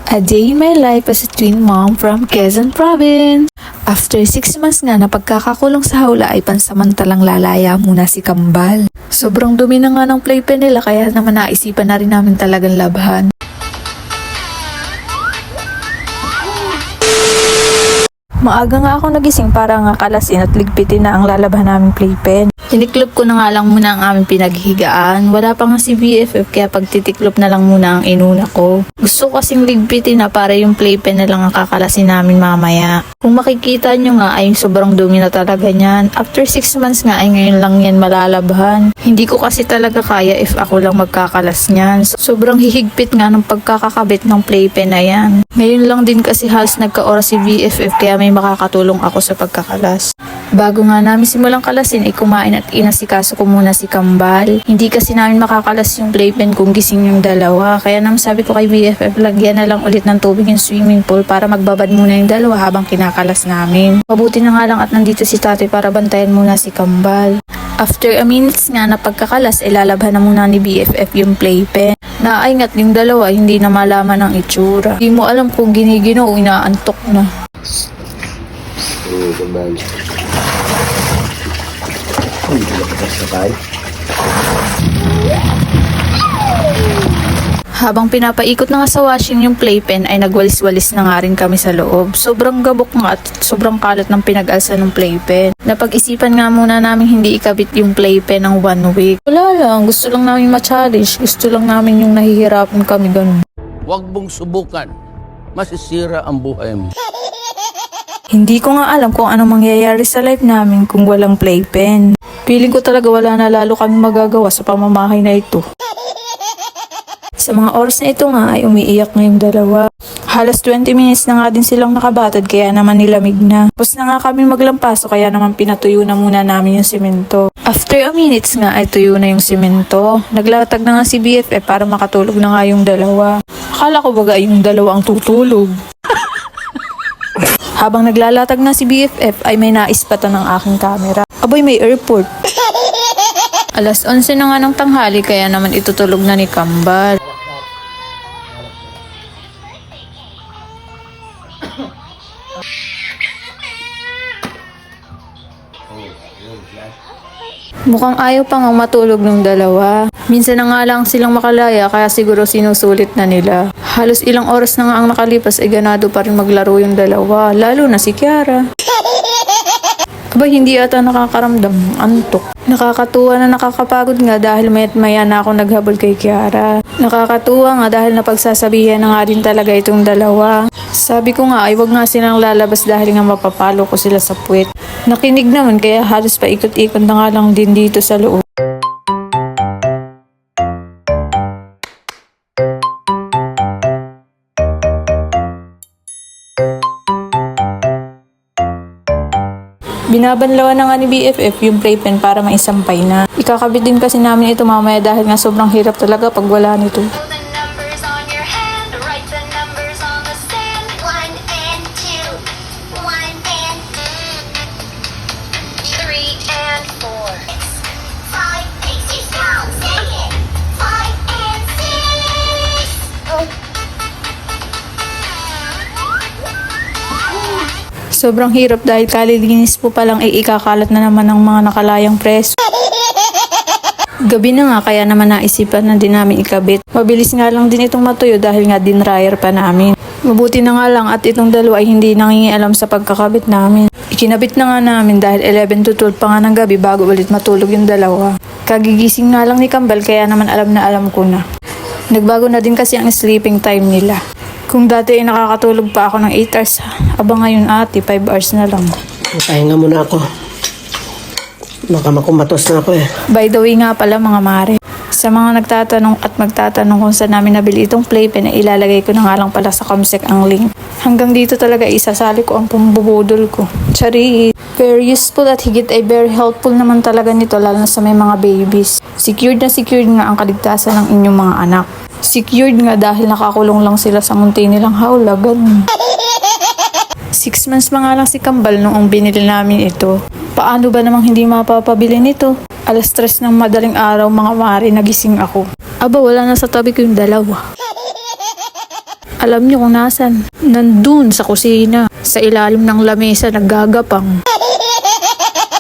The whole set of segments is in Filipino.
A day in my life as a twin mom from Quezon Province. After 6 months nga na pagkakakulong sa hawla ay pansamantalang lalaya muna si Kambal. Sobrang dumi na nga ng playpen nila kaya naman naisipan na rin namin talagang labhan. Maaga nga ako nagising para nga kalasin at ligpitin na ang lalabhan naming playpen. Tiniklop ko na nga lang muna ang aming pinaghigaan. Wala pa nga si BFF kaya pagtitiklop na lang muna ang inuna ko. Gusto ko kasing ligpitin na para yung playpen na lang ang kakalasin namin mamaya. Kung makikita nyo nga ay sobrang dumi na talaga niyan. After 6 months nga ay ngayon lang yan malalabhan. Hindi ko kasi talaga kaya if ako lang magkakalas niyan. Sobrang hihigpit nga ng pagkakakabit ng playpen na yan. Ngayon lang din kasi halos nagka-oras si BFF kaya may makakatulong ako sa pagkakalas. Bago nga namin simulang kalasin ay kumain at inasikaso ko muna si Kambal. Hindi kasi namin makakalas yung playpen kung gising yung dalawa. Kaya naman sabi ko kay BFF, lagyan na lang ulit ng tubig yung swimming pool para magbabad muna yung dalawa habang kinakalas namin. Mabuti na nga lang at nandito si tatay para bantayan muna si Kambal. After a minutes nga na pagkakalas ay lalabhan na muna ni BFF yung playpen. Naaingat yung dalawa, hindi na malaman ang itsura. Hindi mo alam kung ginigino o inaantok na. Kambal. Habang pinapaikot na nga sa washing yung playpen ay nagwalis-walis na nga rin kami sa loob. Sobrang gabok nga at sobrang kalat ng pinag-alsa ng playpen. Napag-isipan nga muna namin hindi ikabit yung playpen ng 1 week. Wala lang, gusto lang namin ma-challenge. Gusto lang namin yung nahihirapan kami ganun. Huwag mong subukan. Masisira ang buhay mo. Hindi ko nga alam kung anong mangyayari sa life namin kung walang playpen. Feeling ko talaga wala na lalo kami magagawa sa pamamahay na ito. Sa mga oras na ito nga ay umiiyak na yung dalawa. Halos 20 minutes na nga din silang nakabatad kaya naman nilamig na. Tapos na nga kami maglampaso kaya naman pinatuyo na muna namin yung simento. After a minutes nga ay tuyo na yung simento. Naglatag na nga si BFF para makatulog na nga yung dalawa. Akala ko baga yung dalawa ang tutulog. Habang naglalatag na si BFF ay may naispatan ng aking camera. Aboy, may airport. Alas 11 na nga ng tanghali kaya naman itutulog na ni Kambal. Mukhang ayaw pa nga matulog ng dalawa. Minsan na nga lang silang makalaya kaya siguro sinusulit na nila. Halos ilang oras na nga ang nakalipas ay ganado pa rin maglaro yung dalawa. Lalo na si Kiara. Aba, hindi ata nakakaramdam ng antok. Nakakatuwa na nakakapagod nga dahil maya't maya na ako naghabol kay Kiara. Nakakatuwa nga dahil napagsasabihan na nga din talaga itong dalawa. Sabi ko nga ay wag nga silang lalabas dahil nga mapapalo ko sila sa puwet. Nakinig naman kaya halos paikot-ikot na nga lang din dito sa loob. Binabanlawan na nga ni BFF yung playpen para maisampay na. Ikakabit din kasi namin ito mamaya dahil nga sobrang hirap talaga pag wala nito. Sobrang hirap dahil kalilinis po palang ay ikakalat na naman ng mga nakalayang preso. Gabi na nga kaya naman naisipan na din namin ikabit. Mabilis nga lang din itong matuyo dahil nga din dryer pa namin. Mabuti na nga lang at itong dalawa ay hindi nangingialam sa pagkakabit namin. Ikinabit na nga namin dahil 11 to 12 pa nga ng gabi bago ulit matulog yung dalawa. Kagigising nga lang ni Kambal kaya naman alam na alam ko na. Nagbago na din kasi ang sleeping time nila. Kung dati ay nakakatulog pa ako ng 8 hours, aba ngayon ate, 5 hours na lang. Pahinga muna ako. Baka makumatos na ako eh. By the way nga pala mga mare, sa mga nagtatanong at magtatanong kung saan namin nabili itong playpen ay ilalagay ko na nga lang pala sa Comsec ang link. Hanggang dito talaga isasali ko ang pambubudol ko. Charit! Very useful at higit ay very helpful naman talaga nito lalo na sa may mga babies. Secured na secured nga ang kaligtasan ng inyong mga anak. Secured nga dahil nakakulong lang sila sa munti nilang hawla, ganun. 6 months pa nga lang si Kambal noong binili namin ito. Paano ba namang hindi mapapabili nito? Alas 3 ng madaling araw mga mare nagising ako. Aba wala na sa tabi ko yung dalawa. Alam niyo kung nasan? Nandun sa kusina. Sa ilalim ng lamesa naggagapang.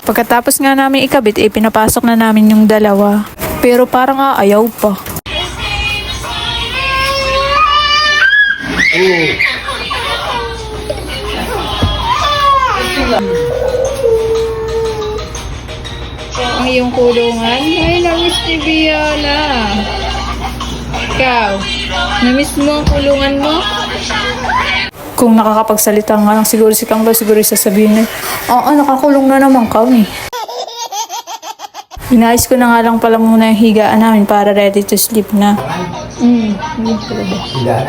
Pagkatapos nga namin ikabit, pinapasok na namin yung dalawa. Pero parang ayaw pa. Ang iyong kulungan? Ay, namiss ni Biana. Ikaw, namiss mo ang kulungan mo? Kung nakakapagsalita nga lang siguro si Kang Bal, siguro sasabihin niya, oo, nakakulong na naman kami. Inayos ko na nga lang pala muna yung higaan namin para ready to sleep na. Yun talaga.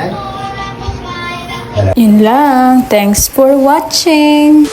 Yun lang. Thanks for watching.